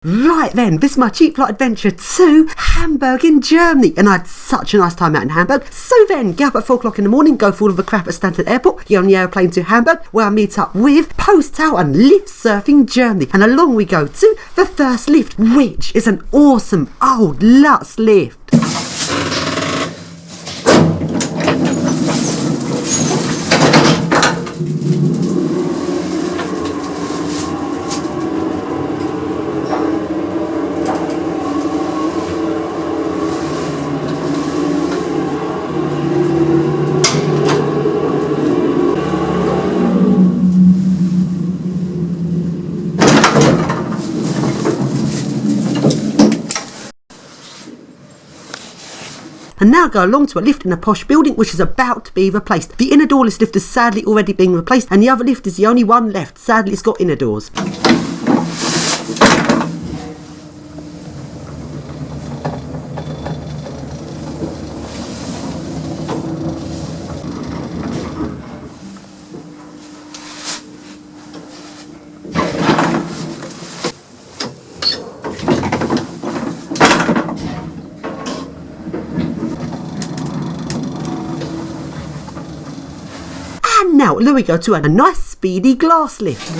Right then, this is my cheap flight adventure to Hamburg in Germany, and I had such a nice time out in Hamburg. So then, get up at 4 o'clock in the morning, go for all of the crap at Stansted Airport, get on the airplane to Hamburg, where I meet up with Postal and Lift Surfing Germany, and along we go to the first lift, which is an awesome old Lutz lift. And now go along to a lift in a posh building which is about to be replaced. The inner doorless lift has sadly already been replaced, and the other lift is the only one left. Sadly, it's got inner doors. And now, there we go to a nice speedy glass lift.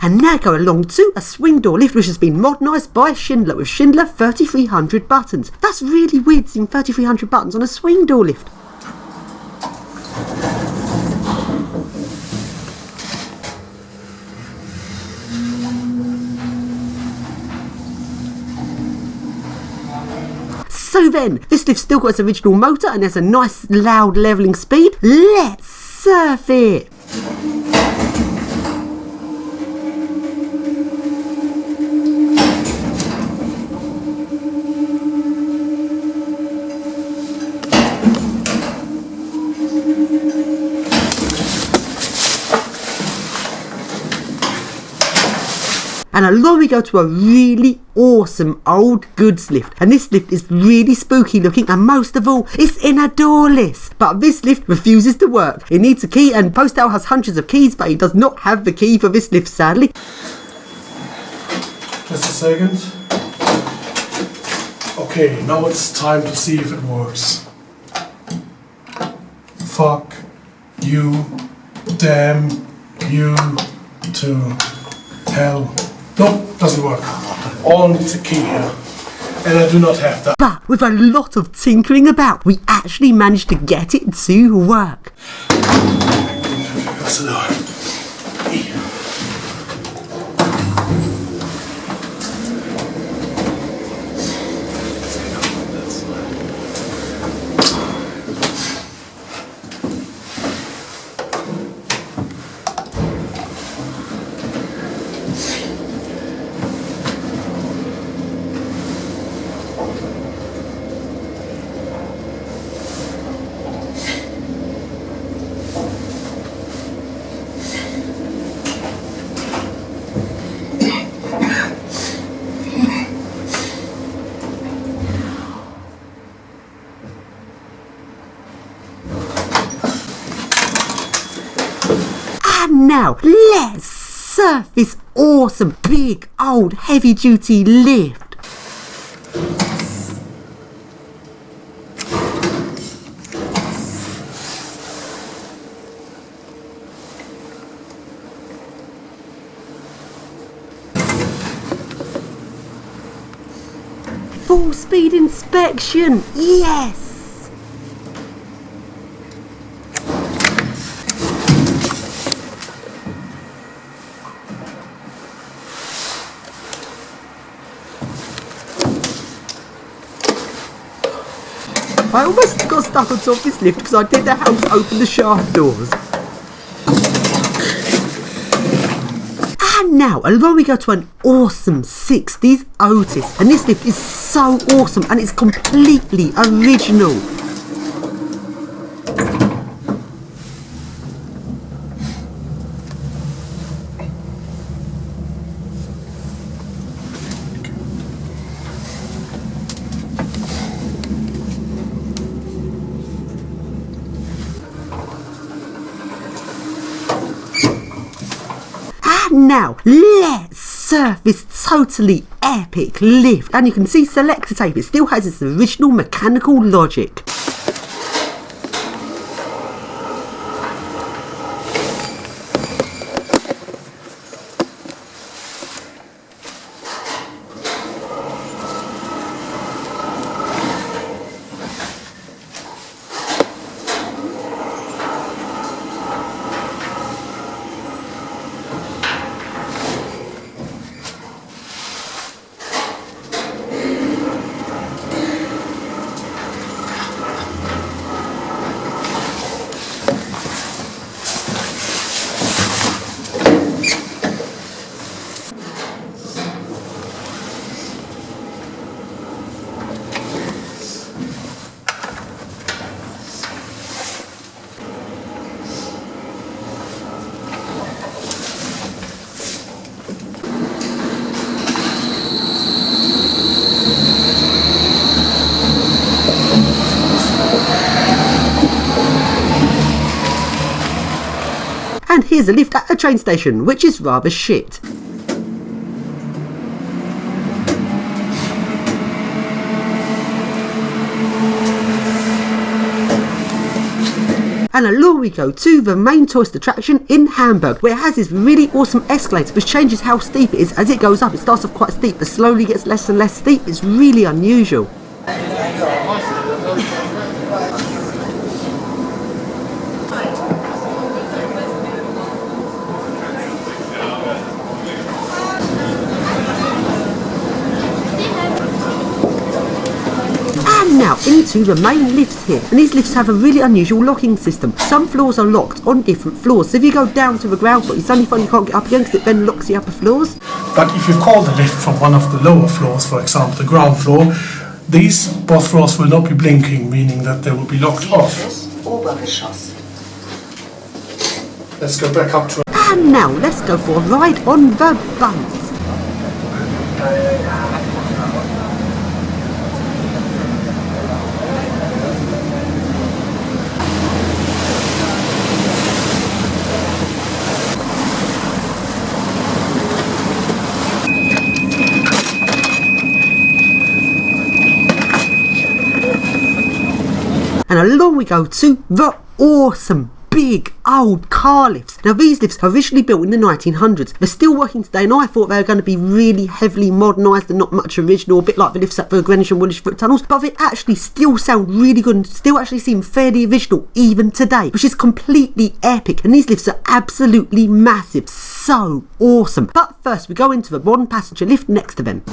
And now go along to a swing door lift which has been modernised by Schindler with Schindler 3300 buttons. That's really weird seeing 3300 buttons on a swing door lift. So then, this lift's still got its original motor and there's a nice loud levelling speed. Let's surf it! And along we go to a really awesome old goods lift. And this lift is really spooky looking, and most of all, it's inner doorless. But this lift refuses to work. It needs a key, and Postal has hundreds of keys, but he does not have the key for this lift, sadly. Just a second. Okay, now it's time to see if it works. Fuck you, damn you to hell. Nope, doesn't work. All needs a key here. And I do not have that. But with a lot of tinkering about, we actually managed to get it to work. What's the door? And now, let's surf this awesome, big, old, heavy-duty lift. Full speed inspection, yes! I almost got stuck on top of this lift because I didn't know how to open the shaft doors. And now, along we go to an awesome 60s Otis. And this lift is so awesome and it's completely original. Now, let's surf this totally epic lift. And you can see selector tape, it still has its original mechanical logic. And here's a lift at a train station, which is rather shit. And along we go to the main tourist attraction in Hamburg, where it has this really awesome escalator which changes how steep it is as it goes up. It starts off quite steep but slowly gets less and less steep. It's really unusual. Now into the main lifts here, and these lifts have a really unusual locking system. Some floors are locked on different floors, so if you go down to the ground floor, it's only fun you can't get up again because it then locks the upper floors. But if you call the lift from one of the lower floors, for example the ground floor, these both floors will not be blinking, meaning that they will be locked off. Let's go back up to... And now let's go for a ride on the bumps. And along we go to the awesome big old car lifts. Now these lifts are originally built in the 1900s. They're still working today, and I thought they were going to be really heavily modernised and not much original, a bit like the lifts at the Greenwich and Woolwich Foot tunnels, but they actually still sound really good and still actually seem fairly original even today, which is completely epic. And these lifts are absolutely massive, so awesome. But first we go into the modern passenger lift next to them.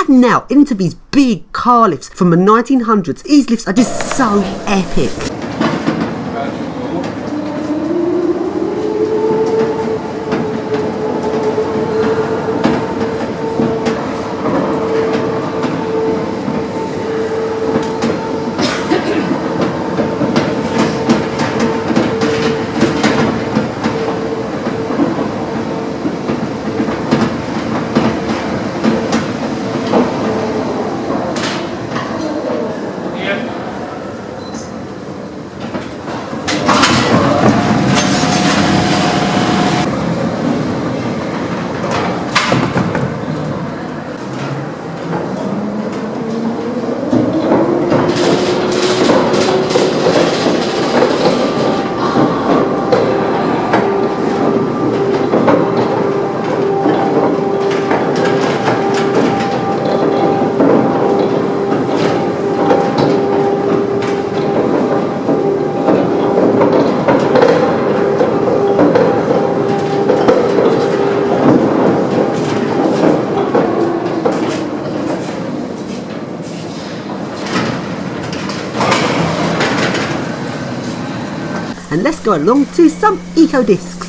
And now into these big car lifts from the 1900s. These lifts are just so epic. let's go along to some eco discs.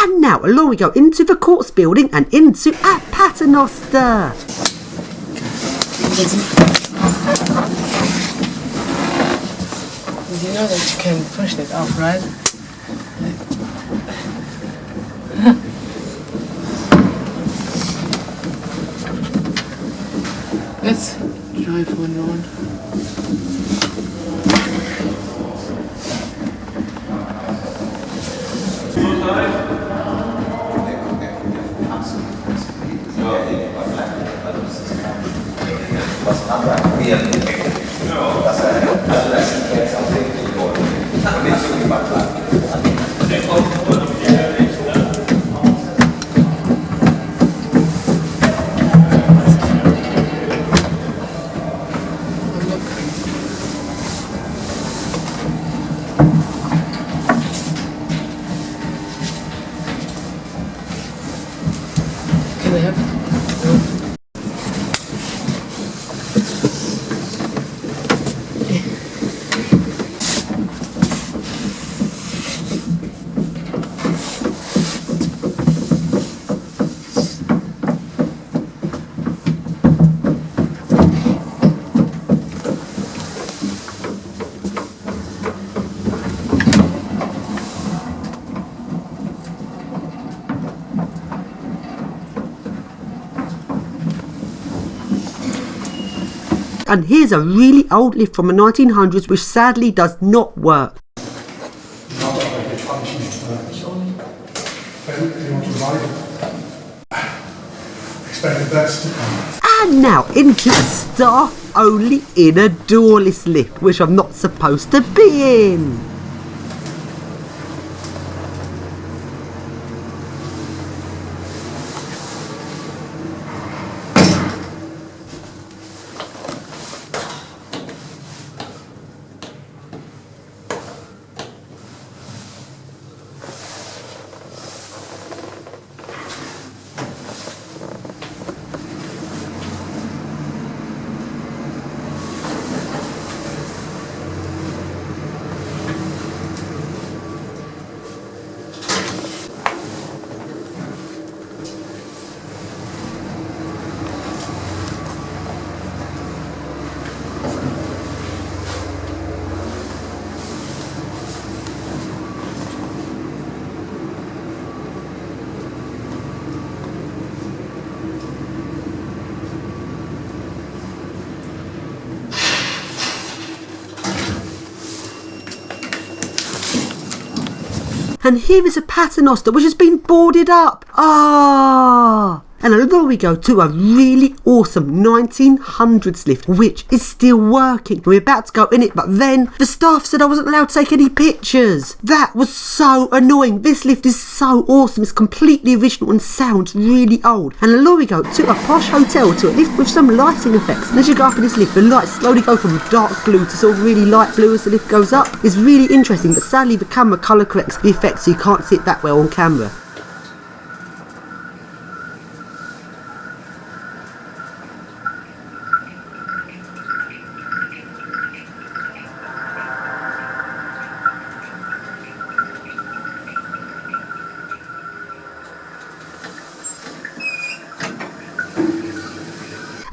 And now along we go into the courts building and into a paternoster. You know that you can push it off, right? Let's drive one round. Can I have it? And here's a really old lift from the 1900s which sadly does not work. Expect the best to come. And now into a staff only inner doorless lift, which I'm not supposed to be in. And here is a paternoster which has been boarded up. Ah! And along we go to a really awesome 1900s lift which is still working. We're about to go in it, but then the staff said I wasn't allowed to take any pictures. That was so annoying. This lift is so awesome. It's completely original and sounds really old. And along we go to a posh hotel, to a lift with some lighting effects. And as you go up in this lift, the lights slowly go from dark blue to sort of really light blue as the lift goes up. It's really interesting, but sadly the camera colour corrects the effect so you can't see it that well on camera.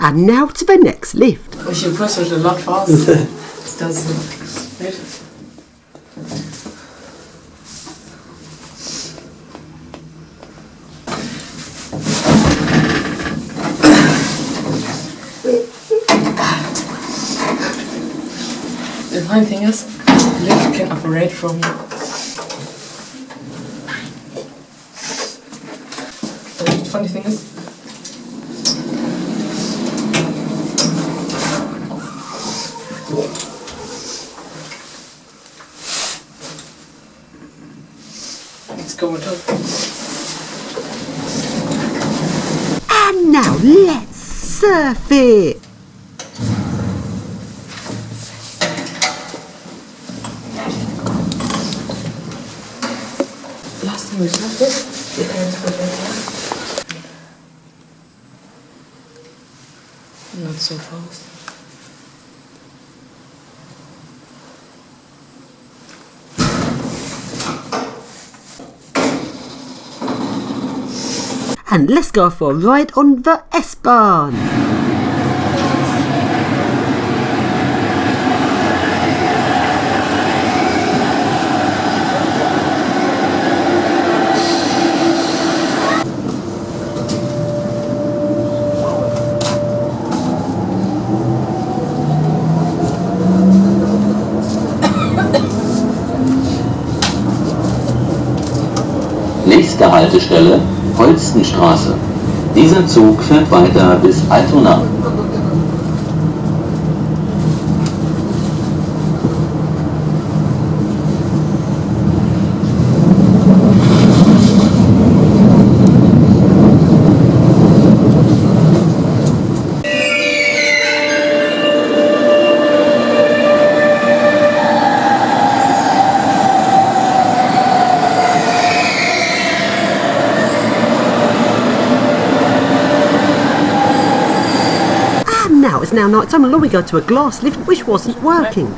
And now to the next lift. We should press it a lot faster. It doesn't. Right? funny thing is, the lift can operate from here. The funny thing is, let's go on top. And now let's surf it. Last time we surfed it, the hands were better. Not so fast. And let's go for a ride on the S-Bahn. Nächste Haltestelle, Holstenstraße. Dieser Zug fährt weiter bis Altona. Now it's now night time, and we go to a glass lift which wasn't working.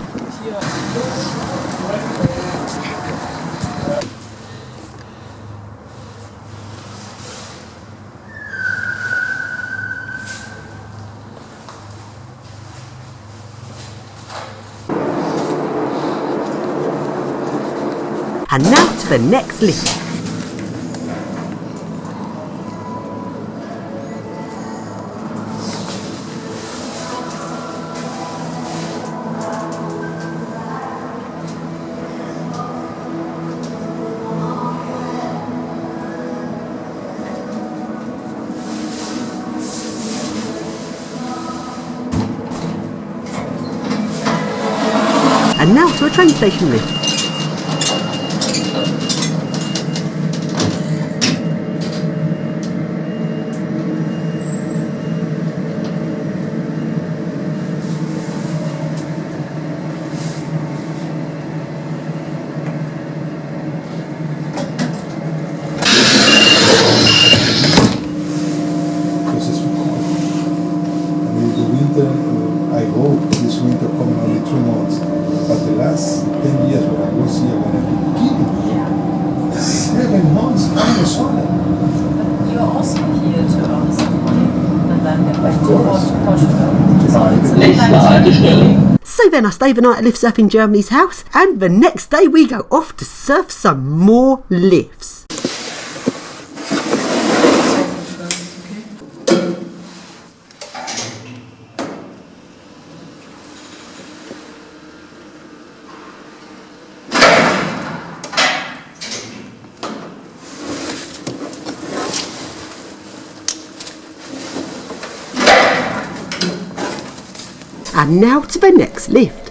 And now to the next lift. And now to a train station lift. I hope this winter coming only 2 months. But the last 10 years when I was here, when I was kidding, 7 months in the summer. But you're also here to earn some money and then get back to Portugal. So it's a Nächste Haltestelle. So then I stay the night at Lift Surf in Germany's house, and the next day we go off to surf some more lifts. And now to the next lift.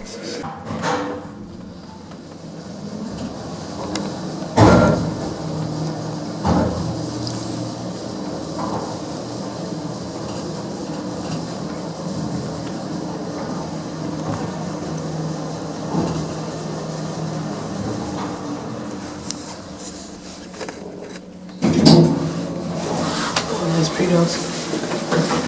Oh, that's pretty awesome.